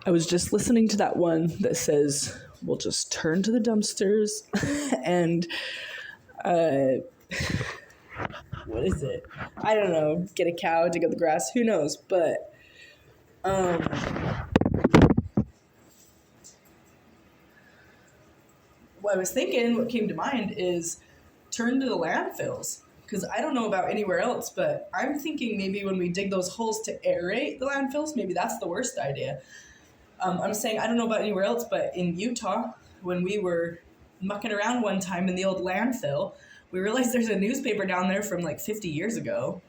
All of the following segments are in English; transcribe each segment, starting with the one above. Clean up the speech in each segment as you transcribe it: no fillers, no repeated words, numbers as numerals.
I was just listening to that one that says, we'll just turn to the dumpsters and, what is it? I don't know. Get a cow, dig up the grass. Who knows? But, what I was thinking, what came to mind is turn to the landfills. Because I don't know about anywhere else, but I'm thinking maybe when we dig those holes to aerate the landfills, maybe that's the worst idea. I'm saying I don't know about anywhere else, but in Utah, when we were mucking around one time in the old landfill, we realized there's a newspaper down there from like 50 years ago,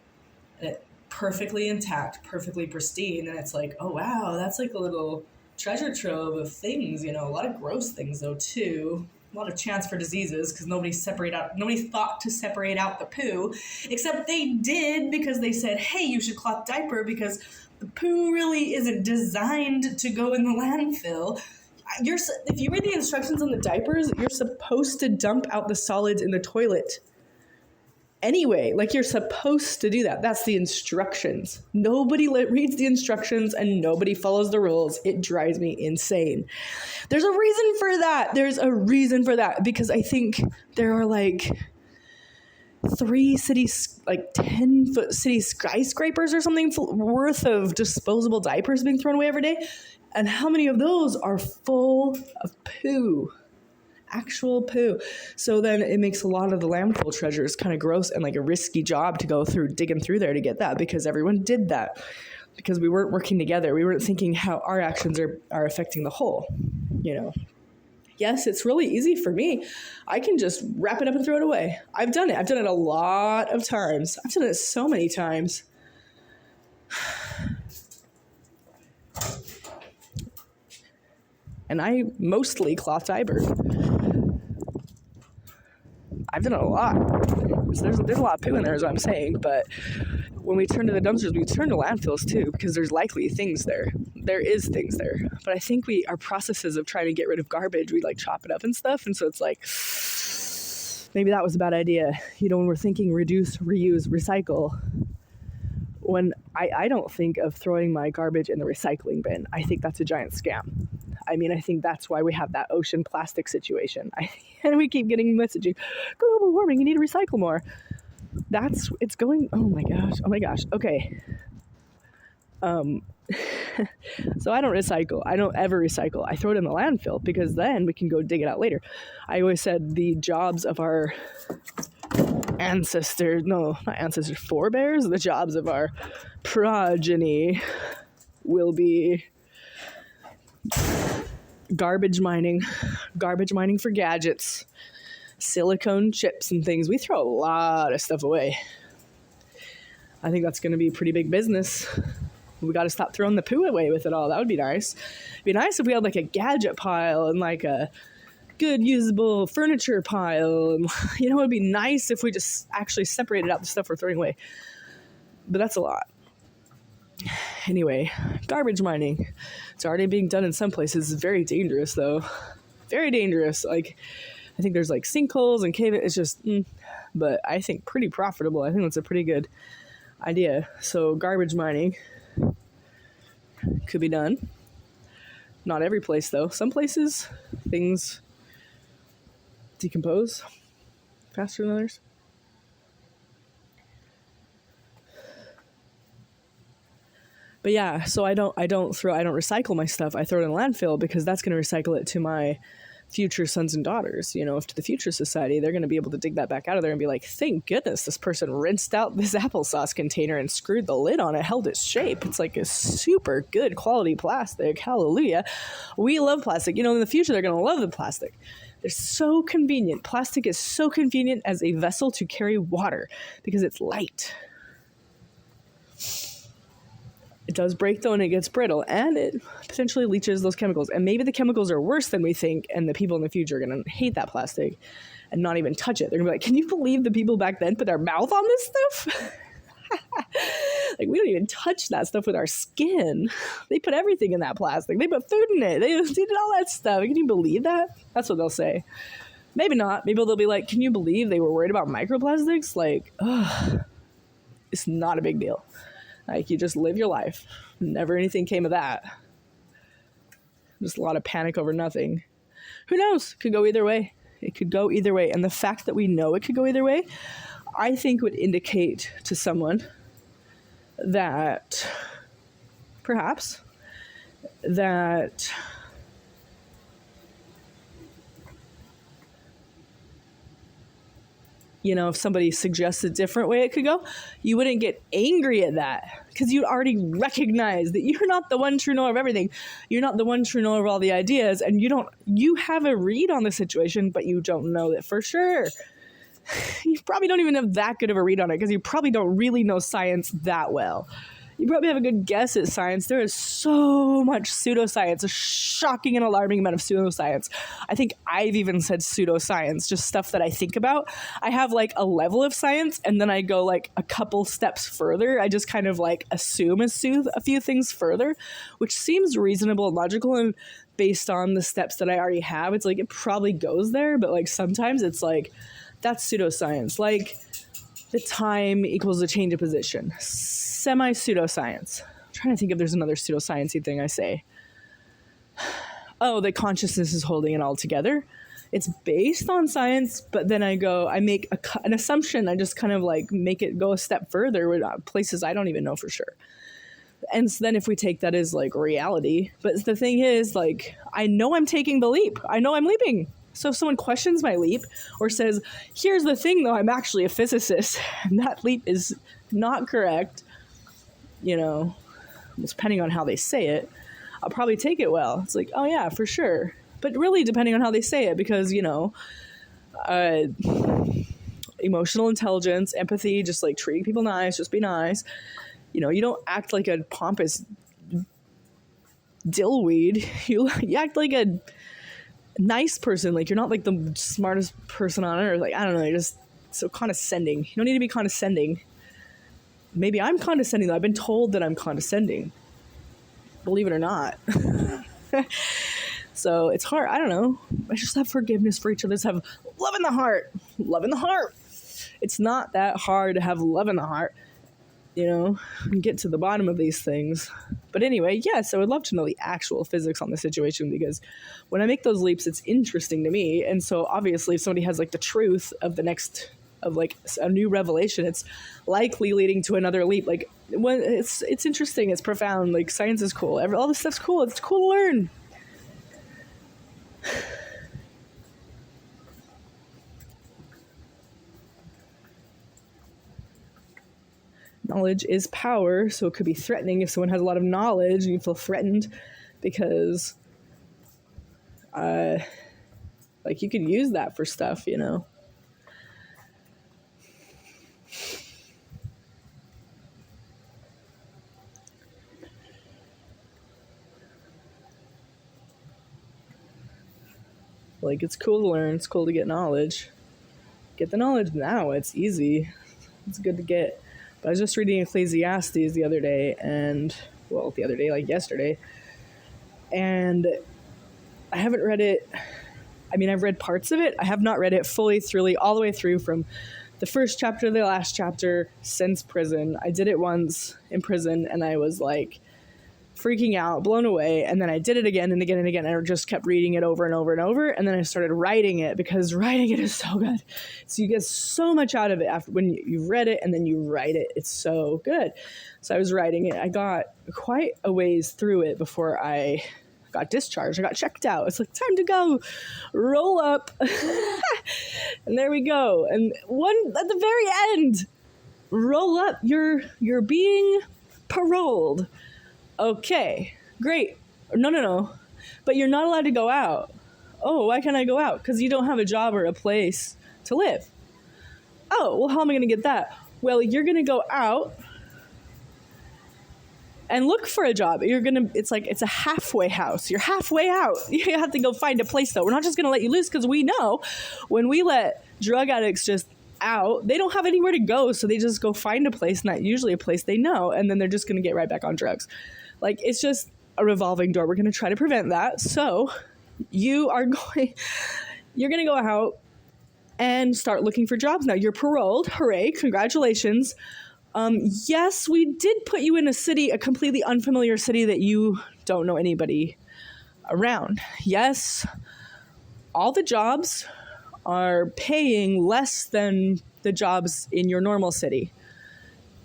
and it perfectly intact, perfectly pristine, and it's like, oh wow, that's like a little treasure trove of things, you know, a lot of gross things though too. A lot of chance for diseases because nobody thought to separate out the poo, except they did because they said, hey, you should cloth diaper because the poo really isn't designed to go in the landfill. If you read the instructions on the diapers, you're supposed to dump out the solids in the toilet. Anyway, like you're supposed to do that. That's the instructions. Nobody reads the instructions and nobody follows the rules. It drives me insane. There's a reason for that. Because I think there are like 3 cities, like 10-foot city skyscrapers or something worth of disposable diapers being thrown away every day. And how many of those are full of poo? Actual poo. So then it makes a lot of the landfill treasures kind of gross and like a risky job to go through digging through there to get that, because everyone did that because we weren't working together. We weren't thinking how our actions are affecting the whole, you know. Yes, it's really easy for me. I can just wrap it up and throw it away. I've done it a lot of times. I've done it so many times. And I mostly cloth diaper. I've done it a lot. There's a lot of poo in there, is what I'm saying. But when we turn to the dumpsters, we turn to landfills too, because there's likely things there. There is things there. But I think our processes of trying to get rid of garbage, we like chop it up and stuff. And so it's like, maybe that was a bad idea. You know, when we're thinking reduce, reuse, recycle, when I don't think of throwing my garbage in the recycling bin. I think that's a giant scam. I mean, I think that's why we have that ocean plastic situation. And we keep getting messaging, global warming, you need to recycle more. It's going, oh my gosh. Okay. So I don't recycle. I don't ever recycle. I throw it in the landfill because then we can go dig it out later. I always said the jobs of our forebears, the jobs of our progeny will be garbage mining for gadgets, silicone chips and things. We throw a lot of stuff away. I think that's going to be a pretty big business. We got to stop throwing the poo away with it all. That would be nice. It'd be nice if we had like a gadget pile and like a good usable furniture pile. And, you know, it'd be nice if we just actually separated out the stuff we're throwing away. But that's a lot. Anyway, garbage mining. It's already being done in some places. It's very dangerous, though. Very dangerous. Like, I think there's like sinkholes and cave. It's just, but I think pretty profitable. I think that's a pretty good idea. So garbage mining could be done. Not every place, though. Some places, things decompose faster than others. But yeah, so I don't recycle my stuff. I throw it in a landfill because that's going to recycle it to my future sons and daughters. You know, if to the future society, they're going to be able to dig that back out of there and be like, thank goodness this person rinsed out this applesauce container and screwed the lid on it, held its shape. It's like a super good quality plastic. Hallelujah. We love plastic. You know, in the future, they're going to love the plastic. They're so convenient. Plastic is so convenient as a vessel to carry water because it's light. It does break though, and it gets brittle, and it potentially leaches those chemicals. And maybe the chemicals are worse than we think, and the people in the future are going to hate that plastic and not even touch it. They're going to be like, can you believe the people back then put their mouth on this stuff? Like, we don't even touch that stuff with our skin. They put everything in that plastic. They put food in it. They did all that stuff. Can you believe that? That's what they'll say. Maybe not. Maybe they'll be like, can you believe they were worried about microplastics? Like, it's not a big deal. Like, you just live your life. Never anything came of that. Just a lot of panic over nothing. Who knows? Could go either way. It could go either way. And the fact that we know it could go either way, I think would indicate to someone that perhaps that if somebody suggests a different way it could go, you wouldn't get angry at that because you'd already recognize that you're not the one true knower of everything. You're not the one true knower of all the ideas, and you have a read on the situation, but you don't know that for sure. You probably don't even have that good of a read on it because you probably don't really know science that well. You probably have a good guess at science. There is so much pseudoscience, a shocking and alarming amount of pseudoscience. I think I've even said pseudoscience, just stuff that I think about. I have like a level of science, and then I go like a couple steps further. I just kind of like assume a few things further, which seems reasonable and logical, and based on the steps that I already have, it's like it probably goes there, but like sometimes it's like, that's pseudoscience. Like the time equals the change of position. Semi-pseudoscience. I'm trying to think if there's another pseudoscience-y thing I say. Oh, that consciousness is holding it all together. It's based on science, but then I make an assumption. I just kind of like make it go a step further with places I don't even know for sure. And so then if we take that as like reality, but the thing is, like, I know I'm taking the leap. I know I'm leaping. So if someone questions my leap or says, here's the thing though, I'm actually a physicist, and that leap is not correct, depending on how they say it, I'll probably take it well. It's like, oh yeah, for sure. But really depending on how they say it, because, emotional intelligence, empathy, just like treating people nice, just be nice. You don't act like a pompous dillweed. You act like a nice person. Like, you're not like the smartest person on earth. Like, I don't know, you're just so condescending. You don't need to be condescending. Maybe I'm condescending though. I've been told that I'm condescending, believe it or not. So it's hard. I don't know. I just have forgiveness for each other. Just have love in the heart. Love in the heart. It's not that hard to have love in the heart, and get to the bottom of these things. But anyway, yes, I would love to know the actual physics on the situation, because when I make those leaps, it's interesting to me. And so obviously if somebody has like the truth of like a new revelation, it's likely leading to another leap. Like, when it's interesting, it's profound. Like, science is cool. All this stuff's cool. It's cool to learn. Knowledge is power, so it could be threatening if someone has a lot of knowledge and you feel threatened because, like, you could use that for stuff, Like, it's cool to learn. It's cool to get knowledge. Get the knowledge now. It's easy. It's good to get. But I was just reading Ecclesiastes the other day, like yesterday, and I haven't read it. I mean, I've read parts of it. I have not read it fully through, all the way through from the first chapter to the last chapter since prison. I did it once in prison, and I was like freaking out, blown away, and then I did it again and again and again, and I just kept reading it over and over and over, and then I started writing it, because writing it is so good. So you get so much out of it after when you've read it and then you write it. It's so good. So I was writing it. I got quite a ways through it before I got discharged. I got checked out. It's like, time to go. Roll up. And there we go. And at the very end, roll up. You're being paroled. Okay, great. No. But you're not allowed to go out. Oh, why can't I go out? Because you don't have a job or a place to live. Oh, well, how am I going to get that? Well, you're going to go out and look for a job. It's like, it's a halfway house. You're halfway out. You have to go find a place, though. We're not just going to let you loose, because we know when we let drug addicts just out, they don't have anywhere to go, so they just go find a place, not usually a place they know, and then they're just going to get right back on drugs. Like, it's just a revolving door. We're going to try to prevent that. So you're going to go out and start looking for jobs. Now, you're paroled. Hooray. Congratulations. Yes, we did put you in a completely unfamiliar city that you don't know anybody. around. Yes, all the jobs are paying less than the jobs in your normal city.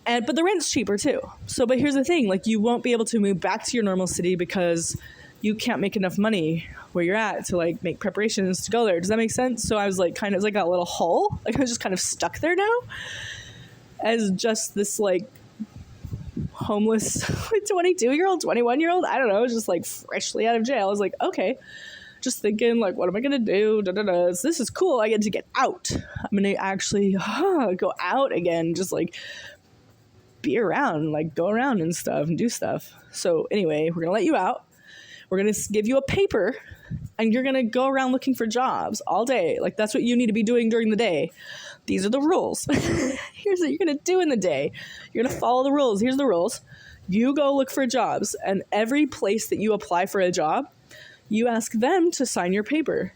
But the rent's cheaper too. But here's the thing, like, you won't be able to move back to your normal city because you can't make enough money where you're at to like make preparations to go there. Does that make sense? So I was like kind of like a little hole. Like I was just kind of stuck there now as just this like homeless 22-year-old, 21-year-old. I don't know, just like freshly out of jail. I was like, okay, just thinking like, what am I going to do? So this is cool. I get to get out. I'm going to actually go out again. Just like be around, like go around and stuff and do stuff. So anyway, we're going to let you out. We're going to give you a paper and you're going to go around looking for jobs all day. Like that's what you need to be doing during the day. These are the rules. Here's what you're going to do in the day. You're going to follow the rules. Here's the rules. You go look for jobs, and every place that you apply for a job, you ask them to sign your paper.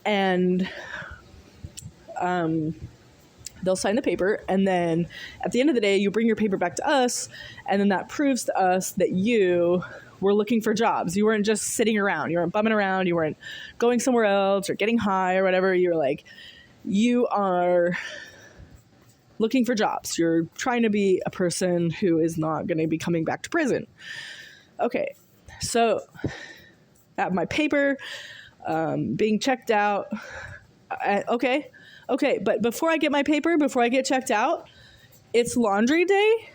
And they'll sign the paper, and then at the end of the day, you bring your paper back to us, and then that proves to us that you were looking for jobs. You weren't just sitting around. You weren't bumming around. You weren't going somewhere else or getting high or whatever. You were like, you are looking for jobs. You're trying to be a person who is not going to be coming back to prison. Okay, so I have my paper being checked out. Okay, but before I get my paper, before I get checked out, it's laundry day,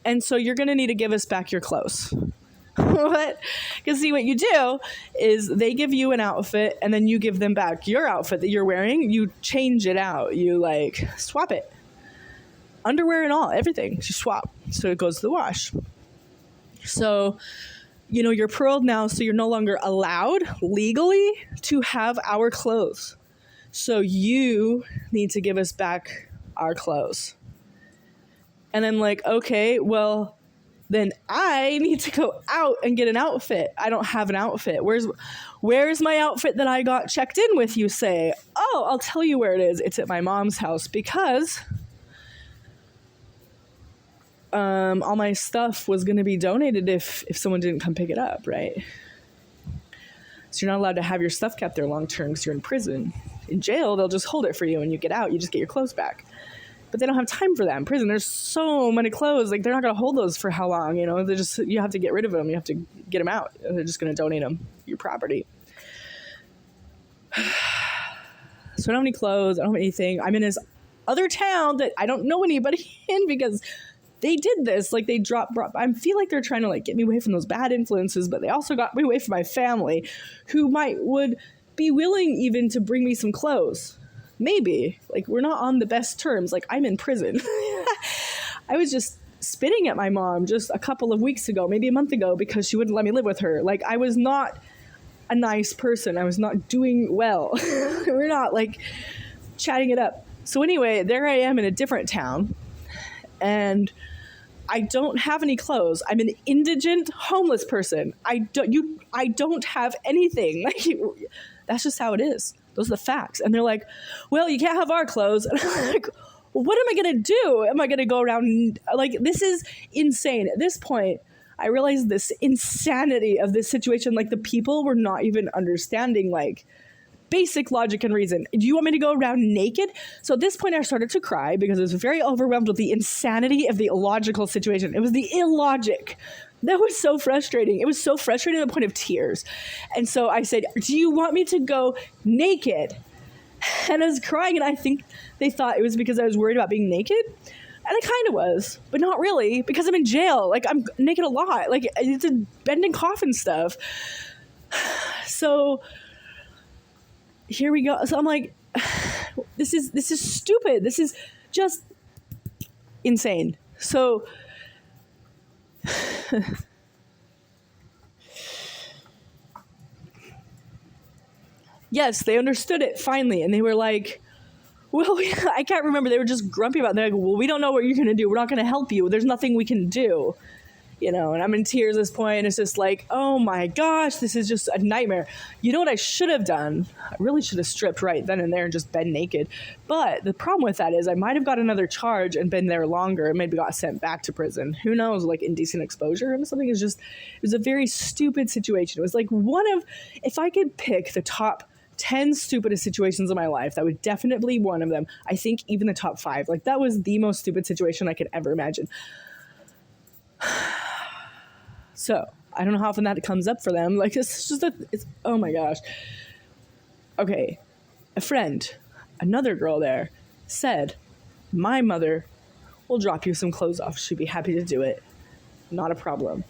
and so you're going to need to give us back your clothes. What? Because see, what you do is they give you an outfit and then you give them back your outfit that you're wearing. You change it out. You like swap it. Underwear and all, everything. You swap. So it goes to the wash. So, you know, you're paroled now, so you're no longer allowed legally to have our clothes. So you need to give us back our clothes. And I'm like, okay, well, then I need to go out and get an outfit. I don't have an outfit. Where's my outfit that I got checked in with, you say? Oh, I'll tell you where it is. It's at my mom's house because all my stuff was going to be donated if someone didn't come pick it up, right? So you're not allowed to have your stuff kept there long term because you're in prison. In jail, they'll just hold it for you. When you get out, you just get your clothes back. But they don't have time for that in prison. There's so many clothes. Like, they're not going to hold those for how long, you know? You have to get rid of them. You have to get them out. They're just going to donate them, your property. So I don't have any clothes. I don't have anything. I'm in this other town that I don't know anybody in because they did this. Like, they I feel like they're trying to, like, get me away from those bad influences, but they also got me away from my family, who would be willing even to bring me some clothes. Maybe. Like, we're not on the best terms. Like, I'm in prison. I was just spitting at my mom just a couple of weeks ago, maybe a month ago, because she wouldn't let me live with her. Like, I was not a nice person. I was not doing well. We're not, like, chatting it up. So anyway, there I am in a different town, and I don't have any clothes. I'm an indigent homeless person. I don't have anything. Like, that's just how it is. Those are the facts. And they're like, well, you can't have our clothes. And I'm like, what am I going to do? Am I going to go around? Like, this is insane. At this point, I realized this insanity of this situation. Like, the people were not even understanding, like, basic logic and reason. Do you want me to go around naked? So at this point, I started to cry because I was very overwhelmed with the insanity of the illogical situation. It was the illogic. That was so frustrating. It was so frustrating to the point of tears. And so I said, do you want me to go naked? And I was crying, and I think they thought it was because I was worried about being naked. And I kind of was, but not really, because I'm in jail. Like, I'm naked a lot. Like, it's a bending coffin stuff. So here we go. So I'm like, this is stupid. This is just insane. So yes, they understood it finally, and they were like, well, I can't remember. They were just grumpy about it. They're like, well, we don't know what you're going to do. We're not going to help you. There's nothing we can do. and I'm in tears at this point, and it's just like, oh my gosh, this is just a nightmare. You know what I should have done? I really should have stripped right then and there and just been naked. But the problem with that is I might have got another charge and been there longer and maybe got sent back to prison. Who knows, like indecent exposure and something. It was a very stupid situation. It was like if I could pick the top 10 stupidest situations in my life, that would definitely be one of them. I think even the top 5. Like, that was the most stupid situation I could ever imagine. So, I don't know how often that comes up for them. Like, it's oh my gosh. Okay, a friend, another girl there, said, my mother will drop you some clothes off. She'd be happy to do it. Not a problem.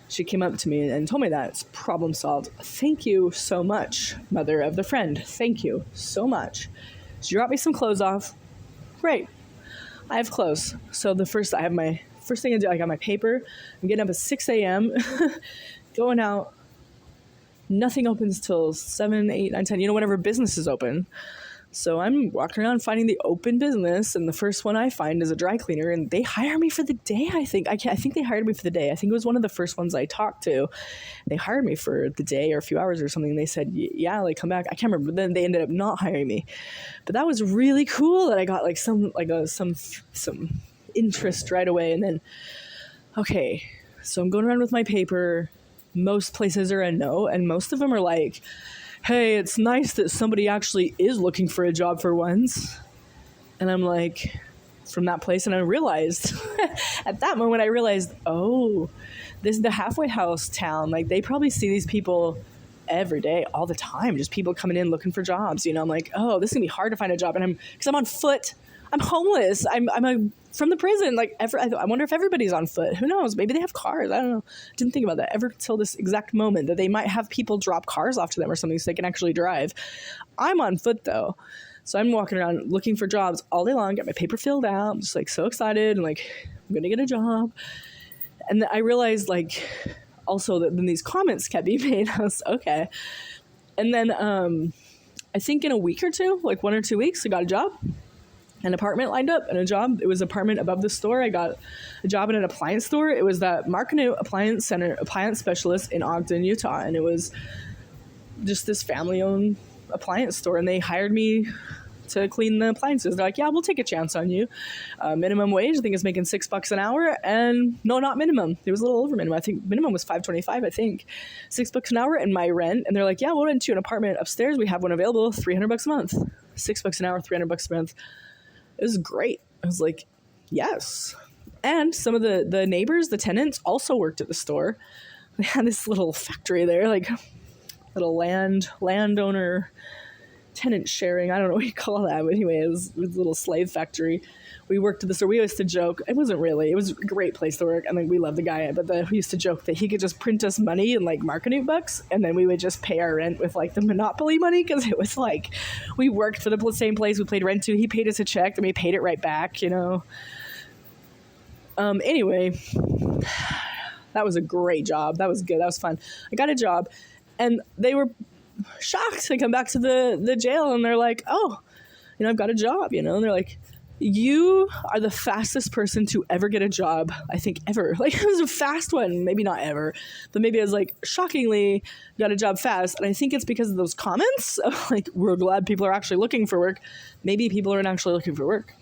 She came up to me and told me that. It's problem solved. Thank you so much, mother of the friend. Thank you so much. She dropped me some clothes off. Great. I have clothes. So first thing I do, I got my paper. I'm getting up at 6 a.m., going out. Nothing opens till 7, 8, 9, 10, whenever business is open. So I'm walking around finding the open business, and the first one I find is a dry cleaner, and they hire me for the day, I think. I think they hired me for the day. I think it was one of the first ones I talked to. They hired me for the day or a few hours or something. They said, yeah, like, come back. I can't remember. But then they ended up not hiring me. But that was really cool that I got like some interest right away. And then, okay, so I'm going around with my paper. Most places are a no, and most of them are like, hey, it's nice that somebody actually is looking for a job for once. And I'm like, from that place, and I realized, at that moment, I realized, oh, this is the halfway house town. Like, they probably see these people every day, all the time, just people coming in looking for jobs. I'm like, oh, this is gonna be hard to find a job. And because I'm on foot, I'm homeless. I'm from the prison. Like, I wonder if everybody's on foot. Who knows? Maybe they have cars. I don't know. Didn't think about that ever until this exact moment, that they might have people drop cars off to them or something so they can actually drive. I'm on foot though. So I'm walking around looking for jobs all day long, get my paper filled out. I'm just like so excited and like, I'm going to get a job. And then I realized like also that then these comments kept being made. I was okay. And then I think in a week or two, like 1 or 2 weeks, I got a job. An apartment lined up and a job. It was an apartment above the store. I got a job in an appliance store. It was that Markenau Appliance Center, appliance specialist in Ogden, Utah. And it was just this family-owned appliance store. And they hired me to clean the appliances. They're like, yeah, we'll take a chance on you. Minimum wage, I think, is making $6 an hour. And no, not minimum. It was a little over minimum. I think minimum was $5.25, I think. $6 an hour and my rent. And they're like, yeah, we'll rent you an apartment upstairs. We have one available, $300 a month. $6 an hour, $300 a month. It was great. I was like, yes. And some of the neighbors, the tenants, also worked at the store. They had this little factory there, like little landowner tenant sharing. I don't know what you call that, but anyway, it was a little slave factory. We worked at the store. We used to joke. It wasn't really. It was a great place to work. I mean, we loved the guy, but we used to joke that he could just print us money in like Markenau bucks, and then we would just pay our rent with like the Monopoly money, because it was like we worked for the same place we paid rent to. He paid us a check, and we paid it right back, Anyway, that was a great job. That was good. That was fun. I got a job, and they were shocked to come back to the jail, and they're like, oh, I've got a job, and they're like, you are the fastest person to ever get a job, I think, ever. Like, it was a fast one. Maybe not ever, but maybe I was like, shockingly got a job fast. And I think it's because of those comments of like, we're glad people are actually looking for work. Maybe people aren't actually looking for work.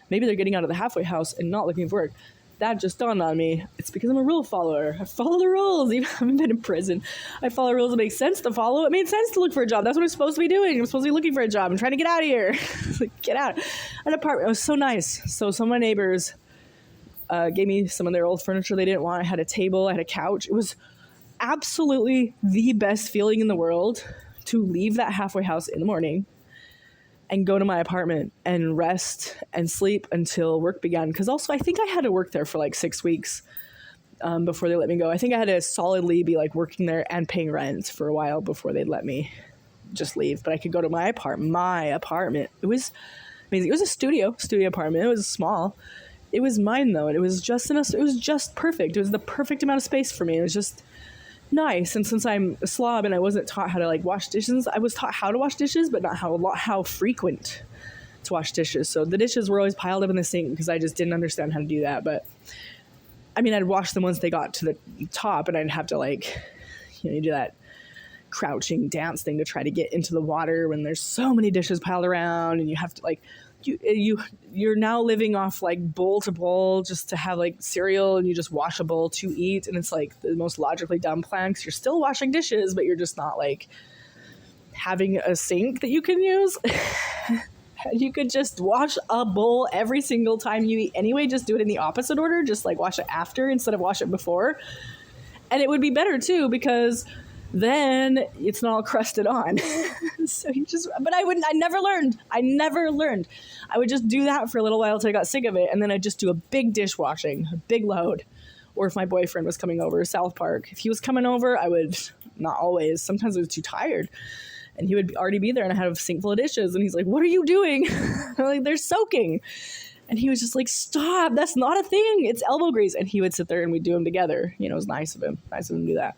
Maybe they're getting out of the halfway house and not looking for work. That just dawned on me. It's because I'm a rule follower. I follow the rules. Even if I haven't been in prison, I follow rules that make sense to follow. It made sense to look for a job. That's what I'm supposed to be doing. I'm supposed to be looking for a job. I'm trying to get out of here. Like, get out. An apartment. It was so nice. So some of my neighbors gave me some of their old furniture they didn't want. I had a table. I had a couch. It was absolutely the best feeling in the world to leave that halfway house in the morning and go to my apartment and rest and sleep until work began. Because also, I think I had to work there for like 6 weeks before they let me go. I think I had to solidly be like working there and paying rent for a while before they'd let me just leave. But I could go to my apartment. It was amazing. It was a studio apartment. It was small. It was mine though, and it was just perfect. It was the perfect amount of space for me. It was just nice. And since I'm a slob and I wasn't taught how to like wash dishes, I was taught how to wash dishes, but not how frequent to wash dishes. So the dishes were always piled up in the sink because I just didn't understand how to do that. But I mean, I'd wash them once they got to the top, and I'd have to like, you do that crouching dance thing to try to get into the water when there's so many dishes piled around, and you have to like, you're now living off like bowl to bowl just to have like cereal, and you just wash a bowl to eat, and it's like the most logically dumb plan because you're still washing dishes, but you're just not like having a sink that you can use. You could just wash a bowl every single time you eat anyway. Just do it in the opposite order. Just like wash it after instead of wash it before. And it would be better too, because then it's not all crusted on. So but I never learned. I would just do that for a little while till I got sick of it. And then I'd just do a big dishwashing, a big load. Or if my boyfriend was coming over, South Park, if he was coming over, I would, not always, sometimes I was too tired. And he would already be there, and I had a sink full of dishes. And he's like, "What are you doing?" I'm like, "They're soaking." And he was just like, "Stop, that's not a thing. It's elbow grease." And he would sit there and we'd do them together. It was nice of him to do that.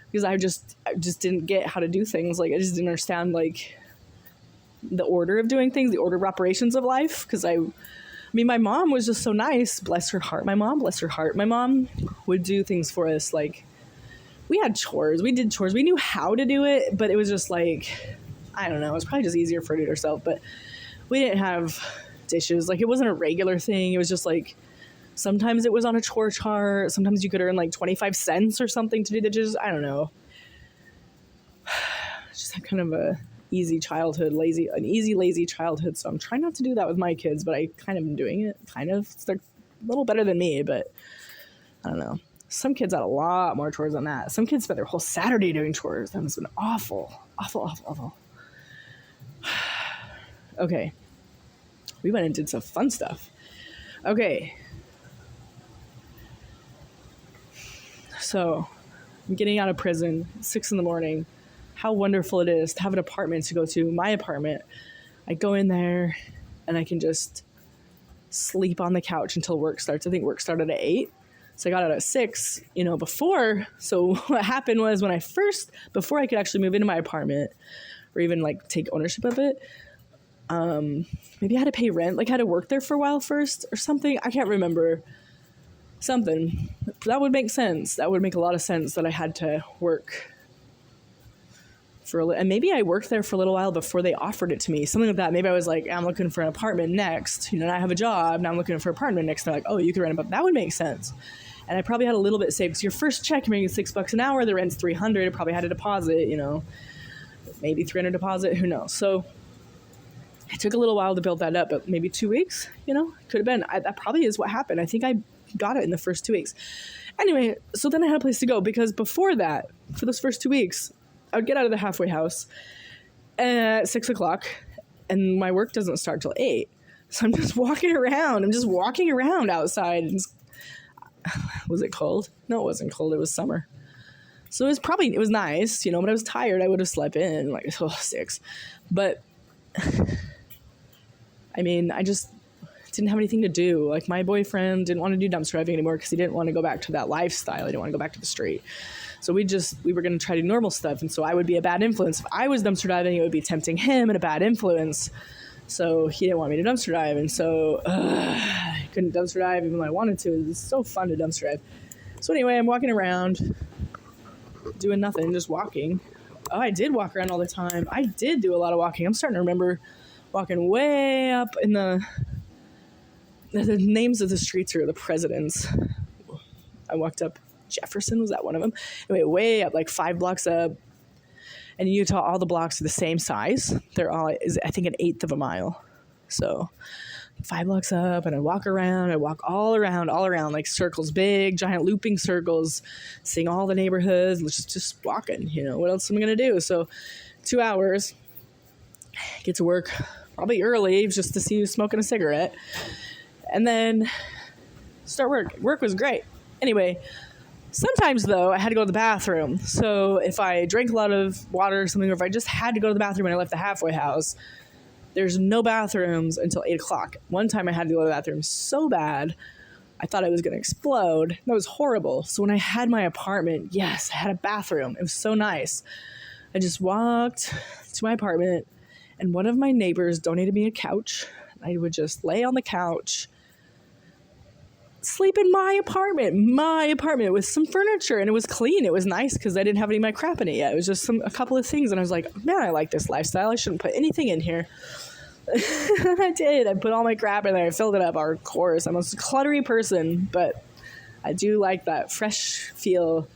Because I just didn't get how to do things. Like, I just didn't understand, like, the order of doing things, the order of operations of life. Because I mean, my mom was just so nice. Bless her heart. My mom would do things for us, like, we had chores. We did chores. We knew how to do it, but it was just like, I don't know. It was probably just easier for her to do it herself, but we didn't have dishes. Like, it wasn't a regular thing. It was just like, sometimes it was on a chore chart. Sometimes you could earn like 25 cents or something to do the dishes. I don't know. Just had kind of a easy childhood, lazy childhood. So I'm trying not to do that with my kids, but I kind of am doing it. They're a little better than me, but I don't know. Some kids had a lot more chores than that. Some kids spent their whole Saturday doing chores. That must have been awful. Awful. Okay. We went and did some fun stuff. Okay. So, I'm getting out of prison, 6 a.m. How wonderful it is to have an apartment to go to. My apartment. I go in there, and I can just sleep on the couch until work starts. I think work started at 8. So I got out at 6, before. So what happened was before I could actually move into my apartment or even like take ownership of it, maybe I had to pay rent, like I had to work there for a while first or something. I can't remember. Something. That would make sense. That would make a lot of sense that I had to work and maybe I worked there for a little while before they offered it to me. Something like that. Maybe I was like, I'm looking for an apartment next. And I have a job. Now I'm looking for an apartment next. They're like, oh, you can rent it. But that would make sense. And I probably had a little bit saved. Because your first check, you're making $6 an hour. The rent's $300. I probably had a deposit, maybe $300 deposit. Who knows? So it took a little while to build that up. But maybe 2 weeks, could have been. That probably is what happened. I think I got it in the first 2 weeks. Anyway, so then I had a place to go. Because before that, for those first 2 weeks, I would get out of the halfway house at 6 o'clock, and my work doesn't start till 8. So I'm just walking around. Outside. And was it cold? No, it wasn't cold. It was summer. So it was nice, but I was tired. I would have slept in like 6. But I mean, I just didn't have anything to do. Like, my boyfriend didn't want to do dumpster driving anymore because he didn't want to go back to that lifestyle. He didn't want to go back to the street. So we were going to try to do normal stuff. And so I would be a bad influence. If I was dumpster diving, it would be tempting him and a bad influence. So he didn't want me to dumpster dive. And so I couldn't dumpster dive even though I wanted to. It was so fun to dumpster dive. So anyway, I'm walking around doing nothing, just walking. Oh, I did walk around all the time. I did do a lot of walking. I'm starting to remember walking way up in the names of the streets are the presidents. I walked up Jefferson, was that one of them? Anyway, way up, like 5 blocks up. And in Utah, all the blocks are the same size. They're all, I think, 1/8 of a mile. So 5 blocks up, and I walk all around, like circles, big, giant looping circles, seeing all the neighborhoods, just walking, what else am I going to do? So 2 hours, get to work probably early just to see you smoking a cigarette. And then start work. Work was great. Anyway, sometimes, though, I had to go to the bathroom. So if I drank a lot of water or something, or if I just had to go to the bathroom when I left the halfway house, there's no bathrooms until 8 o'clock. One time I had to go to the bathroom so bad, I thought I was going to explode. That was horrible. So when I had my apartment, yes, I had a bathroom. It was so nice. I just walked to my apartment, and one of my neighbors donated me a couch. I would just lay on the couch sleep in my apartment with some furniture, and it was clean. It was nice because I didn't have any of my crap in it yet. It was just a couple of things, and I was like, man, I like this lifestyle. I shouldn't put anything in here. I did. I put all my crap in there. I filled it up. Of course, I'm a cluttery person, but I do like that fresh feel.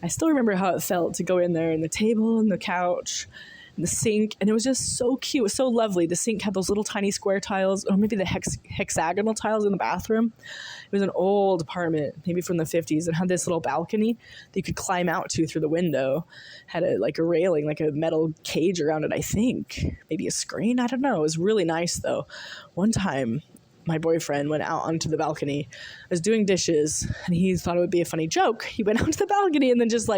I still remember how it felt to go in there, and the table and the couch and the sink, and it was just so cute. It was so lovely. The sink had those little tiny square tiles, or maybe the hexagonal tiles in the bathroom. It was an old apartment, maybe from the 50s. It had this little balcony that you could climb out to through the window. Had a railing, like a metal cage around it, I think. Maybe a screen, I don't know. It was really nice, though. One time, my boyfriend went out onto the balcony. I was doing dishes, and he thought it would be a funny joke. He went out to the balcony and then just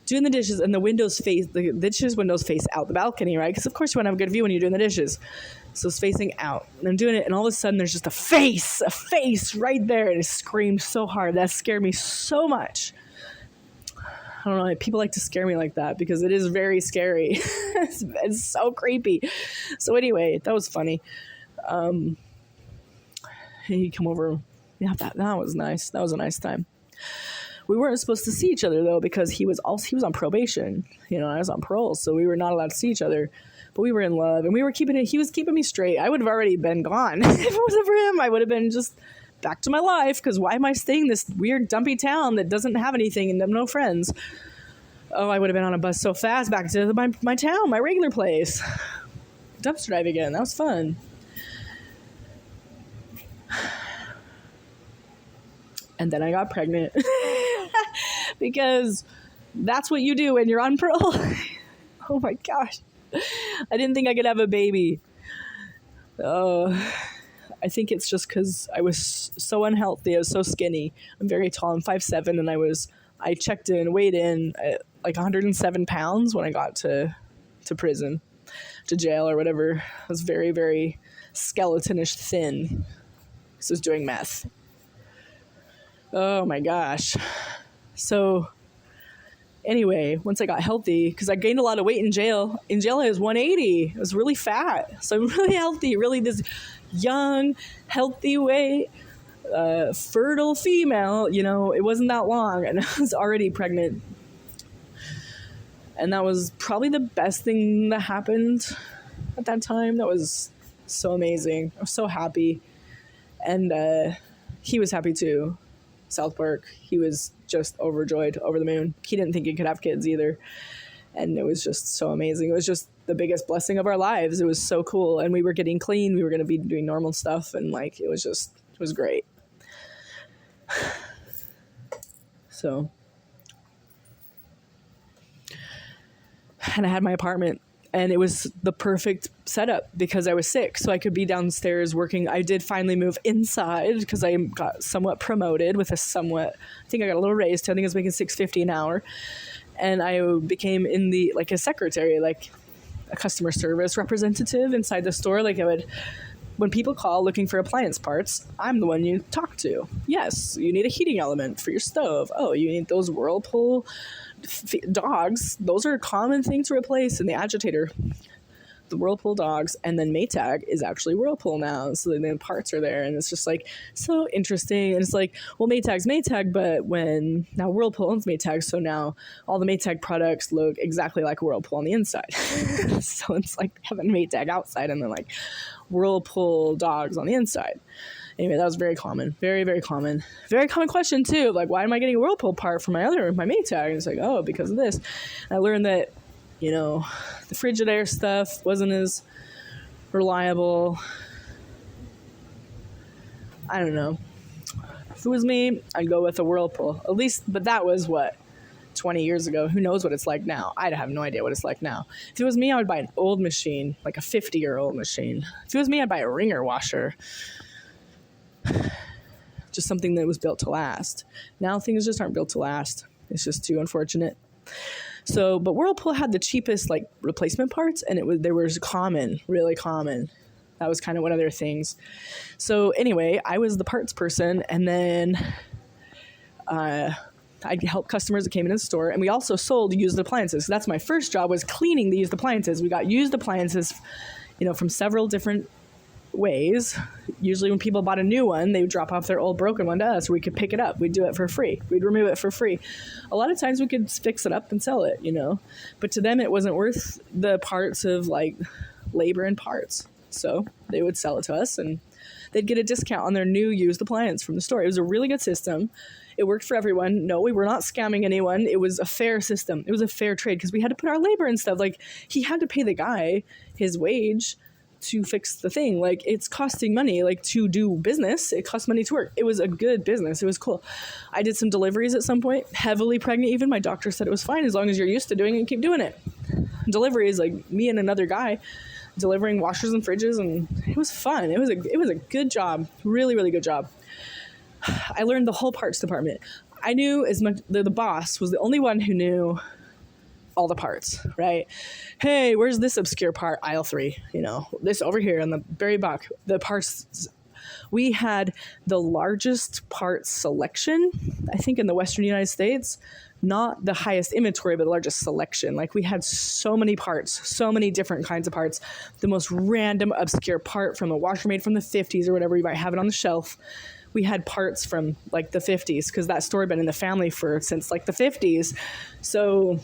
doing the dishes, and the dishes windows face out the balcony, right? Because of course you want to have a good view when you're doing the dishes. So it's facing out, and I'm doing it, and all of a sudden there's just a face right there, and it screamed so hard. That scared me so much. I don't know, people like to scare me like that because it is very scary. it's so creepy. So anyway, that was funny. He come over. Yeah, that was nice. That was a nice time. We weren't supposed to see each other though because he was on probation. I was on parole, so we were not allowed to see each other. But we were in love, and he was keeping me straight. I would have already been gone. If it wasn't for him, I would have been just back to my life, because why am I staying in this weird dumpy town that doesn't have anything and no friends? Oh, I would have been on a bus so fast back to my town, my regular place. Dumpster dive again. That was fun. And then I got pregnant because that's what you do when you're on parole. Oh my gosh. I didn't think I could have a baby. I think it's just because I was so unhealthy. I was so skinny. I'm very tall. I'm 5'7", and I weighed in at like 107 pounds when I got to prison, to jail or whatever. I was very, very skeletonish thin. So I was doing meth. Oh my gosh. So anyway, once I got healthy, because I gained a lot of weight in jail. In jail, I was 180. I was really fat. So I'm really healthy, really this young, healthy weight, fertile female. It wasn't that long, and I was already pregnant. And that was probably the best thing that happened at that time. That was so amazing. I was so happy. And he was happy too. South Park. He was just overjoyed, over the moon. He didn't think he could have kids either. And it was just so amazing. It was just the biggest blessing of our lives. It was so cool. And we were getting clean. We were going to be doing normal stuff. And it was great. So. And I had my apartment. And it was the perfect setup because I was sick. So I could be downstairs working. I did finally move inside because I got somewhat promoted with I think I got a little raise to, I think I was making $6.50 an hour. And I became a secretary, like a customer service representative inside the store. When people call looking for appliance parts, I'm the one you talk to. Yes, you need a heating element for your stove. Oh, you need those Whirlpool dogs. Those are a common thing to replace in the agitator. The Whirlpool dogs, and then Maytag is actually Whirlpool now, so then the parts are there, and it's just so interesting. And it's well, Maytag's Maytag, but now Whirlpool owns Maytag, so now all the Maytag products look exactly like Whirlpool on the inside. So it's like having Maytag outside and then Whirlpool dogs on the inside. Anyway, that was very common. Very, very common. Very common question, too. Why am I getting a Whirlpool part for my Maytag? And it's oh, because of this. And I learned that, the Frigidaire stuff wasn't as reliable. I don't know. If it was me, I'd go with a Whirlpool. At least, but that was 20 years ago. Who knows what it's like now? I'd have no idea what it's like now. If it was me, I would buy an old machine, like a 50-year-old machine. If it was me, I'd buy a Ringer washer. Just something that was built to last. Now things just aren't built to last. It's just too unfortunate. So, but Whirlpool had the cheapest replacement parts, and they were common, really common. That was kind of one of their things. So anyway, I was the parts person, and then I helped customers that came into the store, and we also sold used appliances. So that's my first job, was cleaning the used appliances. We got used appliances, from several different ways. Usually when people bought a new one, they would drop off their old broken one to us. We could pick it up. We'd do it for free. We'd remove it for free. A lot of times we could fix it up and sell it, but to them it wasn't worth the parts of like labor and parts. So they would sell it to us and they'd get a discount on their new used appliance from the store. It was a really good system. It worked for everyone. No, we were not scamming anyone. It was a fair system. It was a fair trade because we had to put our labor and stuff. Like, he had to pay the guy his wage to fix the thing. Like, it's costing money, like, to do business. It costs money to work. It was a good business. It was cool. I did some deliveries at some point, heavily pregnant even. My doctor said it was fine as long as you're used to doing it and keep doing it. Deliveries, like me and another guy delivering washers and fridges, and it was fun. It was a good job. Really, really good job. I learned the whole parts department. I knew as much, the boss was the only one who knew all the parts, right? Hey, where's this obscure part? Aisle 3, this over here on the very back. The parts, we had the largest parts selection, I think, in the Western United States. Not the highest inventory, but the largest selection. Like, we had so many parts, so many different kinds of parts. The most random, obscure part from a washer made from the 50s or whatever, you might have it on the shelf. We had parts from like the 50s because that store had been in the family since like the 50s. So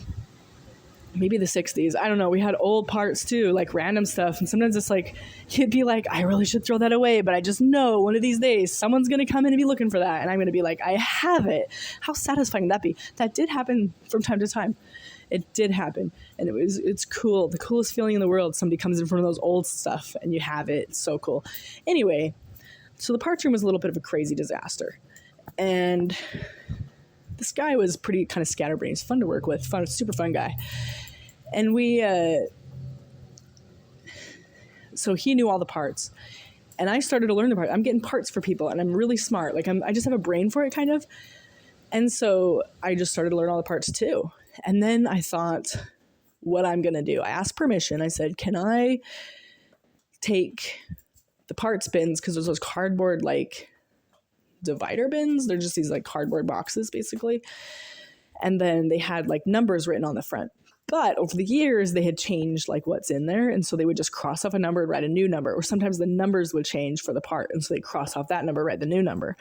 maybe the 60s. I don't know. We had old parts too, like random stuff. And sometimes it's like, you'd be like, I really should throw that away. But I just know one of these days someone's going to come in and be looking for that. And I'm going to be like, I have it. How satisfying would that be? That did happen from time to time. It did happen. And it's cool. The coolest feeling in the world. Somebody comes in front of those old stuff and you have it. It's so cool. Anyway, so the parts room was a little bit of a crazy disaster. And this guy was pretty kind of scatterbrained. He's fun to work with. Super fun guy. And so he knew all the parts. And I started to learn the parts. I'm getting parts for people, and I'm really smart. Like, I just have a brain for it, kind of. And so I just started to learn all the parts, too. And then I thought, what I'm going to do. I asked permission. I said, can I take the parts bins, because there's those cardboard, like, divider bins. They're just these, like, cardboard boxes, basically. And then they had, like, numbers written on the front. But over the years, they had changed, like, what's in there. And so they would just cross off a number and write a new number. Or sometimes the numbers would change for the part. And so they cross off that number, write the new number.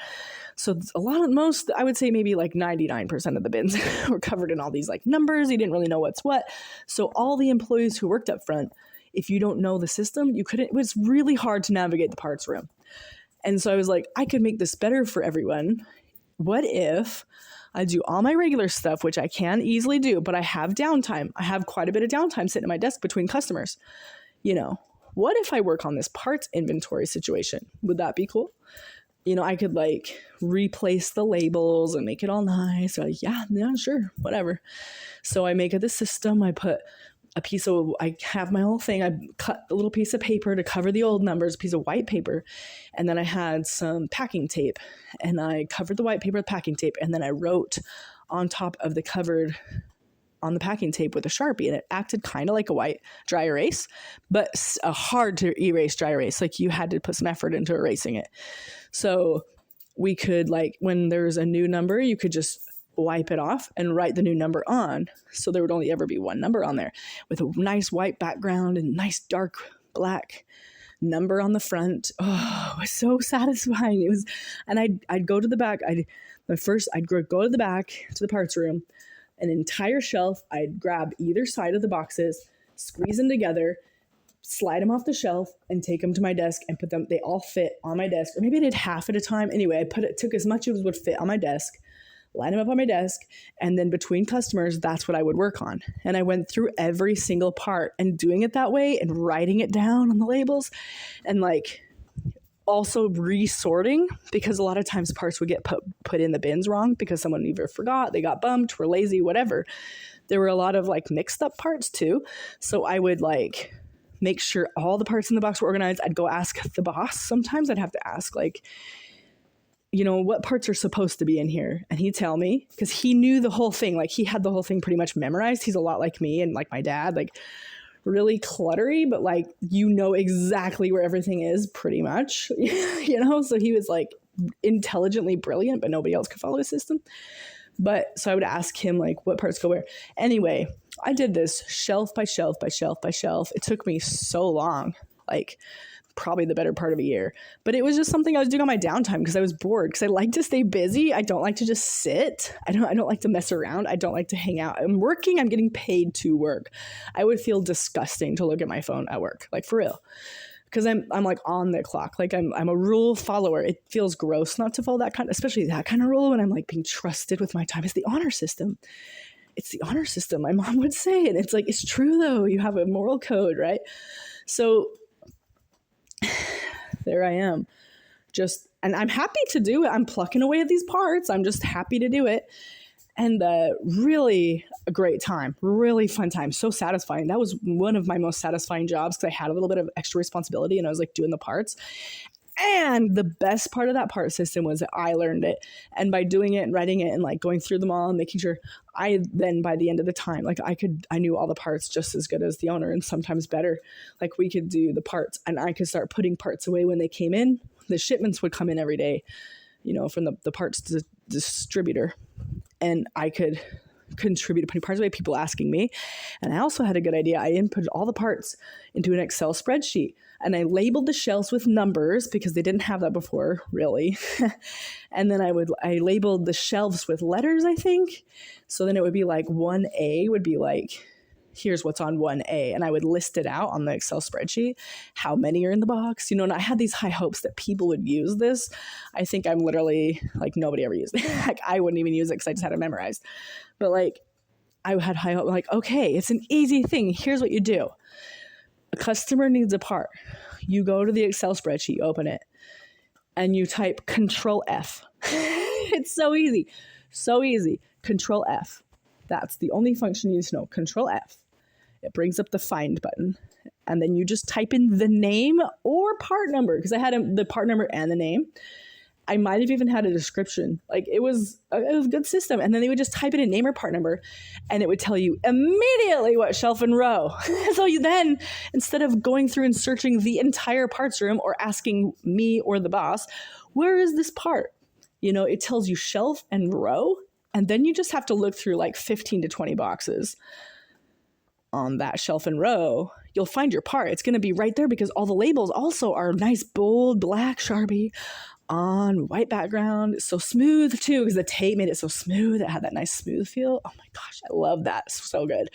So I would say maybe like 99% of the bins were covered in all these, like, numbers. You didn't really know what's what. So all the employees who worked up front, if you don't know the system, it was really hard to navigate the parts room. And so I was like, I could make this better for everyone. What if I do all my regular stuff, which I can easily do, but I have downtime. I have quite a bit of downtime sitting at my desk between customers. What if I work on this parts inventory situation? Would that be cool? I could, like, replace the labels and make it all nice. Like, yeah, sure, whatever. So I make the system. I have my whole thing. I cut a little piece of paper to cover the old numbers, a piece of white paper. And then I had some packing tape, and I covered the white paper with packing tape. And then I wrote on top of the covered on the packing tape with a Sharpie, and it acted kind of like a white dry erase, but a hard to erase dry erase. Like, you had to put some effort into erasing it. So we could, like, when there's a new number, you could just wipe it off and write the new number on. So there would only ever be one number on there with a nice white background and nice dark black number on the front. Oh, it was so satisfying. It was, and I'd go to the back. I'd go to the back to the parts room, an entire shelf. I'd grab either side of the boxes, squeeze them together, slide them off the shelf, and take them to my desk and put them, they all fit on my desk. Or maybe I did half at a time. Anyway, took as much as would fit on my desk, line them up on my desk, and then between customers, that's what I would work on. And I went through every single part and doing it that way and writing it down on the labels, and, like, also resorting, because a lot of times parts would get put in the bins wrong because someone either forgot, they got bumped, were lazy, whatever. There were a lot of, like, mixed up parts too. So I would, like, make sure all the parts in the box were organized. I'd go ask the boss. Sometimes I'd have to ask, like, what parts are supposed to be in here? And he'd tell me, because he knew the whole thing. Like, he had the whole thing pretty much memorized. He's a lot like me and like my dad, like, really cluttery, but, like, exactly where everything is pretty much, So he was, like, intelligently brilliant, but nobody else could follow his system. But so I would ask him, like, what parts go where. Anyway, I did this shelf by shelf by shelf by shelf. It took me so long. Like, probably the better part of a year. But it was just something I was doing on my downtime because I was bored, because I like to stay busy. I don't like to just sit. I don't like to mess around. I don't like to hang out. I'm working. I'm getting paid to work. I would feel disgusting to look at my phone at work, like for real. Because I'm like on the clock. Like I'm a rule follower. It feels gross not to follow that kind, especially that kind of rule when I'm like being trusted with my time. It's the honor system. It's the honor system, my mom would say. And it's like, it's true though. You have a moral code, right? So there I am. And I'm happy to do it. I'm plucking away at these parts. I'm just happy to do it. And really a great time, really fun time, so satisfying. That was one of my most satisfying jobs because I had a little bit of extra responsibility and I was like doing the parts. And the best part of that part system was that I learned it. And by doing it and writing it and like going through them all and making sure I then by the end of the time, like I knew all the parts just as good as the owner and sometimes better. Like we could do the parts and I could start putting parts away when they came in. The shipments would come in every day, from the parts distributor. And I could contribute to putting parts away, people asking me. And I also had a good idea. I inputted all the parts into an Excel spreadsheet and I labeled the shelves with numbers because they didn't have that before, really. And then I labeled the shelves with letters, I think. So then it would be like 1A would be like, here's what's on 1A. And I would list it out on the Excel spreadsheet, how many are in the box, and I had these high hopes that people would use this. I think I'm literally like, nobody ever used it. Like I wouldn't even use it because I just had it memorized. But like, I had high hope, like, okay, it's an easy thing. Here's what you do. A customer needs a part. You go to the Excel spreadsheet, open it, and you type Control F. It's so easy. So easy. Control F. That's the only function you need to know. Control F. It brings up the find button. And then you just type in the name or part number, because I had the part number and the name. I might have even had a description. Like it was a good system. And then they would just type in a name or part number and it would tell you immediately what shelf and row. So you then, instead of going through and searching the entire parts room or asking me or the boss, where is this part? It tells you shelf and row. And then you just have to look through like 15 to 20 boxes on that shelf and row. You'll find your part. It's going to be right there because all the labels also are nice, bold, black Sharpie on white background. It's so smooth too because the tape made it so smooth. It had that nice smooth feel. Oh my gosh, I love that. It's so good.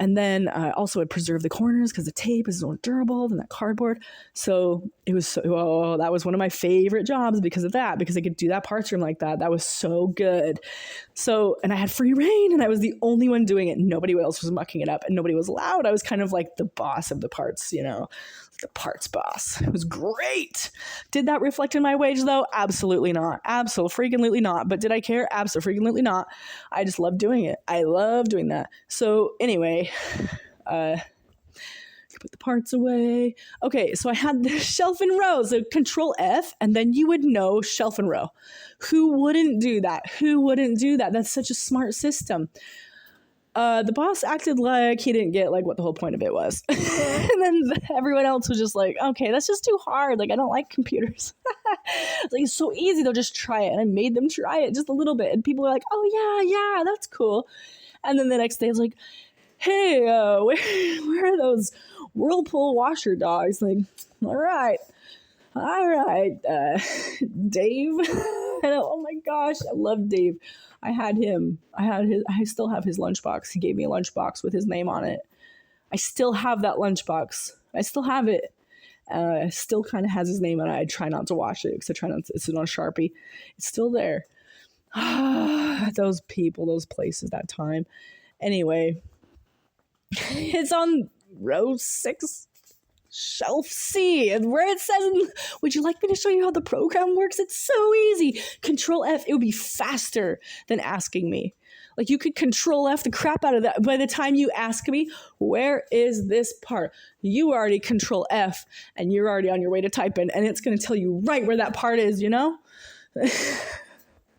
And then also it preserved the corners because the tape is more durable than that cardboard. So it was that was one of my favorite jobs because of that, because I could do that parts room like that. That was so good. So, and I had free reign and I was the only one doing it. Nobody else was mucking it up and nobody was loud. I was kind of like the boss of the parts, the parts boss. It was great. Did that reflect in my wage though? Absolutely not. Absolutely not. But did I care? Absolutely not. I just love doing it. I love doing that. So anyway, put the parts away. Okay, so I had the shelf and row. So Control F, and then you would know shelf and row. Who wouldn't do that? Who wouldn't do that? That's such a smart system. The boss acted like he didn't get like what the whole point of it was. And then everyone else was just like, okay, that's just too hard. Like, I don't like computers. Like, it's so easy. They'll just try it. And I made them try it just a little bit. And people were like, oh yeah, that's cool. And then the next day I was like, hey, where are those Whirlpool washer dogs? Like, all right, Dave. And oh my gosh, I love Dave. I still have his lunchbox. He gave me a lunchbox with his name on it. I still have that lunchbox. I still have it. Still kind of has his name on it. I try not to wash it because I try not to, it's on Sharpie. It's still there. Those people, those places, that time. Anyway, it's on row 6. Shelf C, where it says, would you like me to show you how the program works? It's so easy. Control F, it would be faster than asking me. Like you could Control F the crap out of that. By the time you ask me, where is this part? You already Control F and you're already on your way to type in and it's going to tell you right where that part is,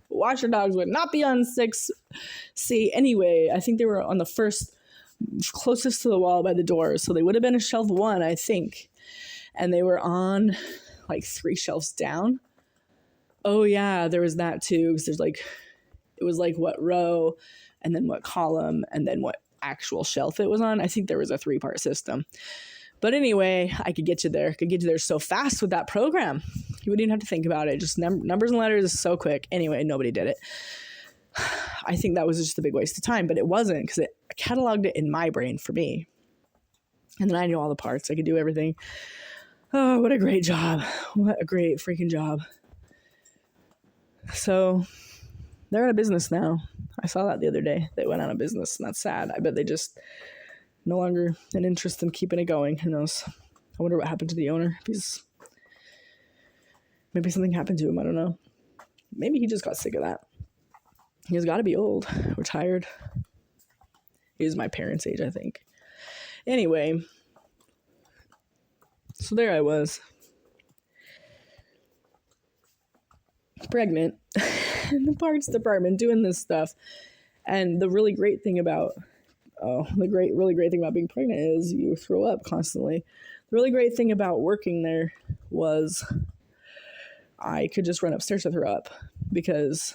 Washer dogs would not be on 6C. Anyway, I think they were on the first closest to the wall by the door, so they would have been a shelf 1, I think, and they were on like 3 shelves down. Oh yeah, there was that too, because it was like what row and then what column and then what actual shelf it was on. I think there was a 3-part system, But anyway, I could get you there so fast with that program. You wouldn't even have to think about it. Just numbers and letters is so quick. Anyway, nobody did it. I think that was just a big waste of time, but it wasn't, because it cataloged it in my brain for me. And then I knew all the parts. I could do everything. Oh, what a great job. What a great freaking job. So they're out of business now. I saw that the other day. They went out of business, and that's sad. I bet they just no longer an interest in keeping it going. Who knows? I wonder what happened to the owner. Maybe something happened to him. I don't know. Maybe he just got sick of that. He's got to be old, retired. He was my parents' age, I think. Anyway, so there I was, pregnant in the parts department doing this stuff. And the really great thing about really great thing about being pregnant is you throw up constantly. The really great thing about working there was I could just run upstairs to throw up, because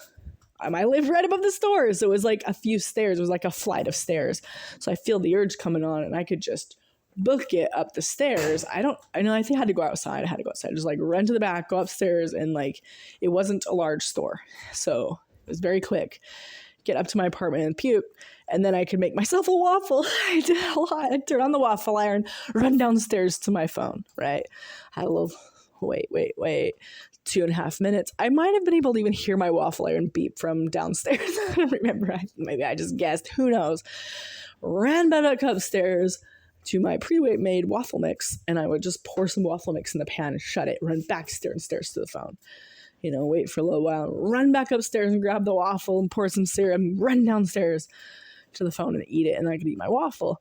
I live right above the stores. So it was like a few stairs. It was like a flight of stairs. So I feel the urge coming on, and I could just book it up the stairs. I think I had to go outside. Just like run to the back, go upstairs, and like, it wasn't a large store. So it was very quick. Get up to my apartment and puke. And then I could make myself a waffle. I did a lot. I'd turn on the waffle iron, run downstairs to my phone, right? I had a little, wait, 2.5 minutes. I might have been able to even hear my waffle iron beep from downstairs. I don't remember. Maybe I just guessed. Who knows? Ran back upstairs to my pre-made waffle mix, and I would just pour some waffle mix in the pan and shut it, run back downstairs to the phone. Wait for a little while, run back upstairs and grab the waffle and pour some syrup, and run downstairs to the phone and eat it, and I could eat my waffle.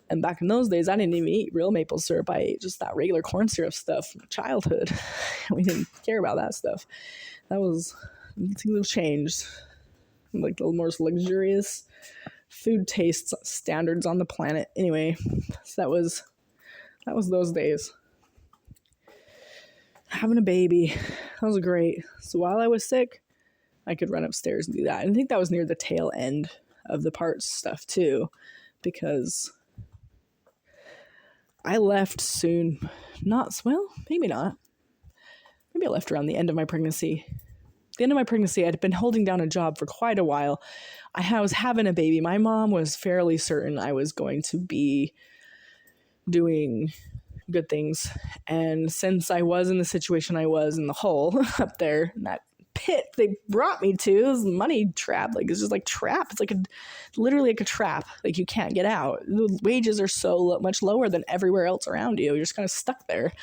And back in those days, I didn't even eat real maple syrup. I ate just that regular corn syrup stuff from childhood. We didn't care about that stuff. Things have changed. Like the more luxurious food taste standards on the planet. Anyway, so that was those days. Having a baby, that was great. So while I was sick, I could run upstairs and do that. And I think that was near the tail end of the parts stuff too, because I left soon. Maybe not. Maybe I left around the end of my pregnancy. The end of my pregnancy, I'd been holding down a job for quite a while. I was having a baby. My mom was fairly certain I was going to be doing good things. And since I was in the situation I was in the hole up there, in that pit they brought me to, this money trap, like it's just like trap. It's like literally like a trap. Like you can't get out. The wages are so much lower than everywhere else around you. You're just kind of stuck there.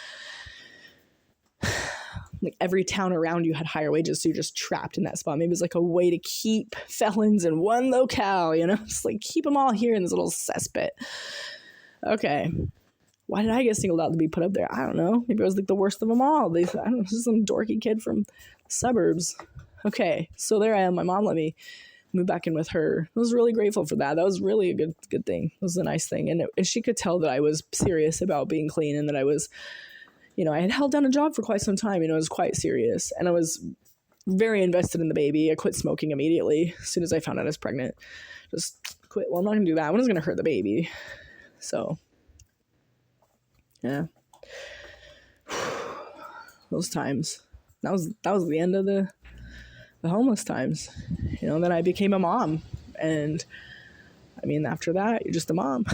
Like every town around you had higher wages, so you're just trapped in that spot. Maybe it's like a way to keep felons in one locale, just like keep them all here in this little cesspit. Okay. Why did I get singled out to be put up there? I don't know. Maybe I was like the worst of them all. I don't know, some dorky kid from the suburbs. Okay, so there I am. My mom let me move back in with her. I was really grateful for that. That was really a good thing. It was a nice thing. And she could tell that I was serious about being clean, and that I was, I had held down a job for quite some time. It was quite serious. And I was very invested in the baby. I quit smoking immediately as soon as I found out I was pregnant. Just quit. Well, I'm not going to do that. I'm just going to hurt the baby. So... yeah. Those times. That was the end of the homeless times. Then I became a mom. And I mean, after that, you're just a mom.